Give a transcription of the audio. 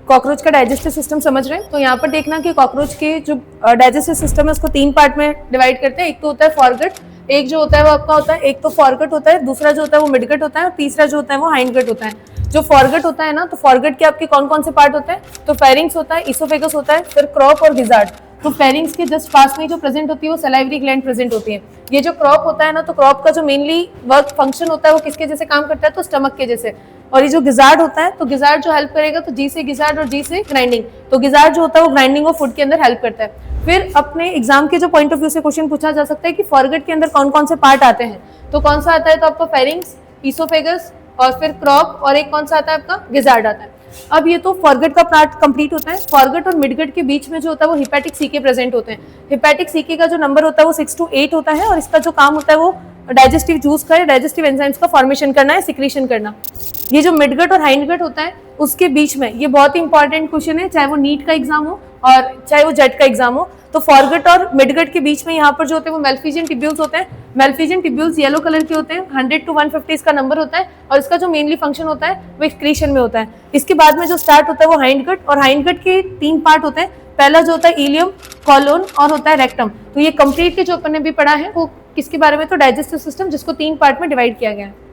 Cockroach का digestive system समझ रहे हैं। तो यहाँ पर देखना कि कॉकरोच के जो डाइजेस्टिव सिस्टम है उसको 3 पार्ट में डिवाइड करते हैं। एक तो होता है फॉरगट, एक जो होता है वो आपका होता है, एक तो फॉरगट होता है, दूसरा जो होता है वो मिडगट होता है, और तीसरा जो होता है वो हाइंडगट होता है। जो फॉरगट होता है ना, तो फॉरगट के आपके कौन कौन से पार्ट होते हैं, तो फेरिंग्स होता है, इसोफेगस होता है, फिर क्रॉप और गिजार्ड। तो फेरिंग्स के जस्ट पास में जो प्रेजेंट होती है वो सलाइवरी ग्लैंड प्रेजेंट होती है। ये जो क्रॉप होता है ना, तो क्रॉप का जो मेनली वर्क फंक्शन होता है वो किसके जैसे काम करता है, तो स्टमक के जैसे। और ये जो गिजार्ड होता है, तो गिजार्ड जो हेल्प करेगा, तो जी से गिजार्ड और जी से ग्राइंडिंग। तो गिजार्ड जो होता है वो ग्राइंडिंग ऑफ फूड के अंदर हेल्प करता है। फिर अपने एग्जाम के जो पॉइंट ऑफ व्यू से क्वेश्चन पूछा जा सकता है कि फॉरगट के अंदर कौन कौन से पार्ट आते हैं, तो कौन सा आता है, तो आपका फेरिंग्स, इसोफेगस और फिर क्रॉप, और एक कौन सा आता है आपका गिजार्ड आता है। अब ये तो फॉरगट का पार्ट कंप्लीट होता है। फॉरगट और मिडगट के बीच में जो होता है वो हिपैटिक सीके प्रेजेंट होते हैं। हिपैटिक सीके का जो नंबर होता है वो 6 to 8 होता है, और इसका जो काम होता है वो डाइजेस्टिव जूस का, डाइजेस्टिव एंजाइम्स का फॉर्मेशन करना है, सिक्रीशन करना। ये जो मिडगट और हाइंडगट होता है उसके बीच में, ये बहुत ही इंपॉर्टेंट क्वेश्चन है, चाहे वो नीट का एग्जाम हो और चाहे वो जेट का एग्जाम हो। तो फॉरगट और मिडगट के बीच में यहाँ पर जो होते हैं वो मेल्फिजियन टिब्यूल्स होते हैं। मेल्फिजियन टिब्यूल्स येलो कलर के होते हैं, 100 to 150 इसका नंबर होता है, और इसका जो मेनली फंक्शन होता है वो एक्सक्रीशन में होता है। इसके बाद में जो स्टार्ट होता है वो हाइंडगट, और हाइंडगट के 3 पार्ट होते हैं। पहला जो होता है इलियम, कॉलोन और होता है रेक्टम। तो ये कंप्लीट के जो अपन ने भी पढ़ा है वो किसके बारे में, तो डाइजेस्टिव सिस्टम, जिसको 3 पार्ट में डिवाइड किया गया है।